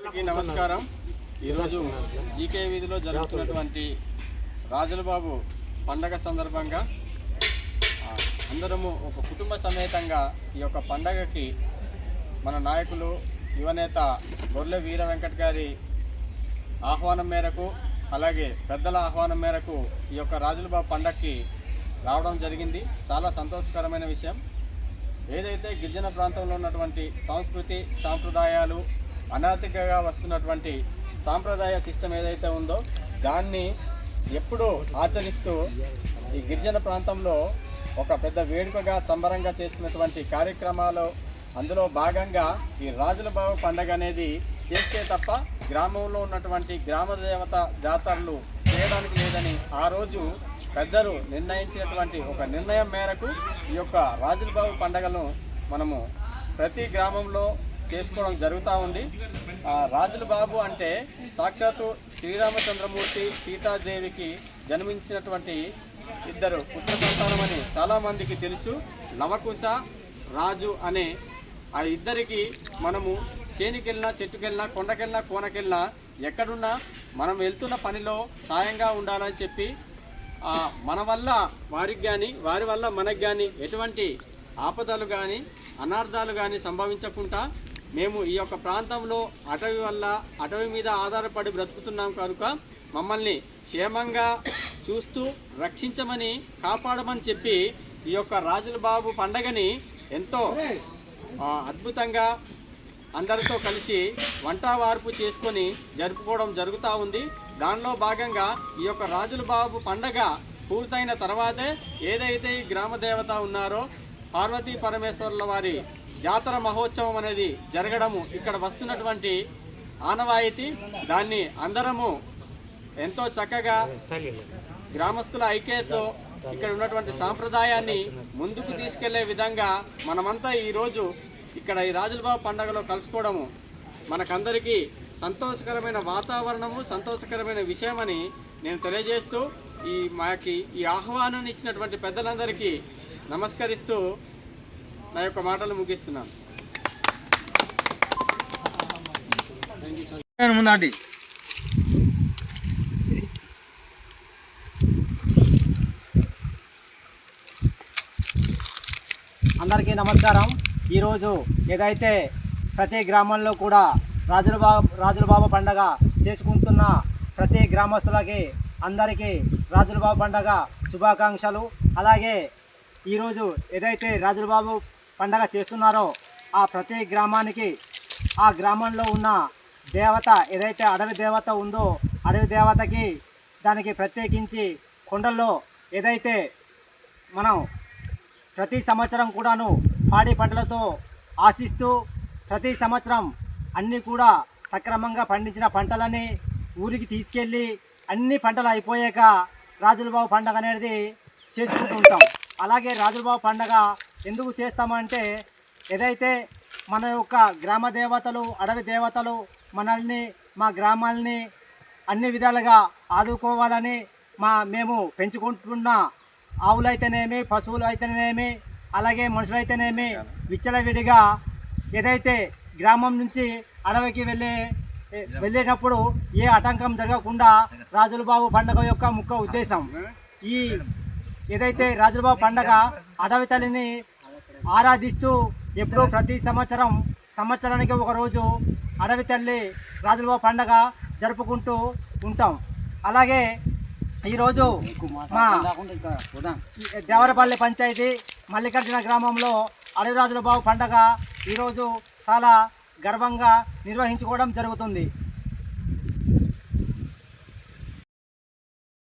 అందరికీ నమస్కారం. ఈరోజు జీకే వీధిలో జరుగుతున్నటువంటి రాజుల బాబు పండగ సందర్భంగా అందరము ఒక కుటుంబ సమేతంగా ఈ యొక్క పండగకి మన నాయకులు యువనేత గొర్లె వీర వెంకట్ గారి ఆహ్వానం మేరకు అలాగే పెద్దల ఆహ్వానం మేరకు ఈ యొక్క రాజుల బాబు పండగకి రావడం జరిగింది. చాలా సంతోషకరమైన విషయం. ఏదైతే గిరిజన ప్రాంతంలో ఉన్నటువంటి సంస్కృతి సాంప్రదాయాలు అనాదిగా వస్తున్నటువంటి సాంప్రదాయ సిస్టమ్ ఏదైతే ఉందో దాన్ని ఎప్పుడూ ఆచరిస్తూ ఈ గిరిజన ప్రాంతంలో ఒక పెద్ద వేడుకగా సంబరంగా చేసుకున్నటువంటి కార్యక్రమాలు అందులో భాగంగా ఈ రాజుల బాబు పండగ అనేది చేస్తే తప్ప గ్రామంలో ఉన్నటువంటి గ్రామ దేవత జాతరలు చేయడానికి లేదని ఆ రోజు పెద్దలు నిర్ణయించినటువంటి ఒక నిర్ణయం మేరకు ఈ యొక్క రాజుల బాబు పండగను మనము ప్రతి గ్రామంలో చేసుకోవడం జరుగుతూ ఉంది. రాజుల బాబు అంటే సాక్షాత్తు శ్రీరామచంద్రమూర్తి సీతాదేవికి జన్మించినటువంటి ఇద్దరు పుత్ర సంతానమని చాలామందికి తెలుసు. లవకుశ రాజు అనే ఆ ఇద్దరికి మనము చేనికెళ్ళినా చెట్టుకెళ్ళినా కొండకెళ్ళినా కోనకెళ్ళినా ఎక్కడున్నా మనం వెళ్తున్న పనిలో సాయంగా ఉండాలని చెప్పి మన వల్ల వారికి కానీ వారి వల్ల మనకు కానీ ఎటువంటి ఆపదలు కానీ అనార్థాలు కానీ సంభవించకుండా మేము ఈ యొక్క ప్రాంతంలో అటవీ మీద ఆధారపడి బ్రతుకుతున్నాం కనుక మమ్మల్ని క్షేమంగా చూస్తూ రక్షించమని కాపాడమని చెప్పి ఈ యొక్క రాజుల బాబు పండగని ఎంతో అద్భుతంగా అందరితో కలిసి వంట వార్పు చేసుకొని జరుపుకోవడం జరుగుతూ ఉంది. దానిలో భాగంగా ఈ యొక్క రాజుల బాబు పండగ పూర్తయిన తర్వాతే ఏదైతే ఈ గ్రామ దేవత ఉన్నారో పార్వతీ పరమేశ్వరుల వారి జాతర మహోత్సవం అనేది జరగడము ఇక్కడ వస్తున్నటువంటి ఆనవాయితీ. దాన్ని అందరము ఎంతో చక్కగా గ్రామస్తుల ఐక్యతతో ఇక్కడ ఉన్నటువంటి సాంప్రదాయాన్ని ముందుకు తీసుకెళ్లే విధంగా మనమంతా ఈరోజు ఇక్కడ ఈ రాజుల బాబు పండుగలో కలుసుకోవడము మనకందరికీ సంతోషకరమైన వాతావరణము సంతోషకరమైన విషయమని నేను తెలియజేస్తూ మాకి ఈ ఆహ్వానాన్ని ఇచ్చినటువంటి పెద్దలందరికీ నమస్కరిస్తూ నా యొక్క మాటలు ముగిస్తున్నాను. అందరికీ నమస్కారం. ఈరోజు ఏదైతే ప్రతి గ్రామంలో కూడా రాజుల బాబు పండగ చేసుకుంటున్న ప్రతి గ్రామస్తులకి అందరికీ రాజుల బాబు పండగ శుభాకాంక్షలు. అలాగే ఈరోజు ఏదైతే రాజుల బాబు పండగ చేస్తున్నారో ఆ ప్రతి గ్రామానికి ఆ గ్రామంలో ఉన్న దేవత ఏదైతే అడవి దేవత ఉందో అడవి దేవతకి దానికి ప్రత్యేకించి కొండల్లో ఏదైతే మనం ప్రతి సంవత్సరం కూడాను పాడి పంటలతో ఆశిస్తూ ప్రతి సంవత్సరం అన్నీ కూడా సక్రమంగా పండించిన పంటలని ఊరికి తీసుకెళ్ళి అన్ని పంటలు అయిపోయాక రాజుల బాబు పండగ అనేది చేసుకుంటూ ఉంటాం. అలాగే రాజుల బాబు పండగ ఎందుకు చేస్తామంటే ఏదైతే మన యొక్క గ్రామ దేవతలు అడవి దేవతలు మనల్ని మా గ్రామాలని అన్ని విధాలుగా ఆదుకోవాలని మేము పెంచుకుంటున్న ఆవులైతేనేమి పశువులు అయితేనేమి అలాగే మనుషులైతేనేమి విచ్చలవిడిగా ఏదైతే గ్రామం నుంచి అడవికి వెళ్ళేటప్పుడు ఏ ఆటంకం జరగకుండా రాజుల బాబు పండగ యొక్క ముఖ్య ఉద్దేశం. ఈ ఏదైతే రాజుల బాబు పండగ అడవి తల్లిని ఆరాధిస్తూ ఎప్పుడూ ప్రతి సంవత్సరానికి ఒకరోజు అడవి తల్లి రాజుల బాబు పండగ జరుపుకుంటూ ఉంటాం. అలాగే ఈరోజు మా దేవరపల్లి పంచాయతీ మల్లికార్జున గ్రామంలో అడవి రాజుల బాబు పండగ ఈరోజు చాలా గర్వంగా నిర్వహించుకోవడం జరుగుతుంది.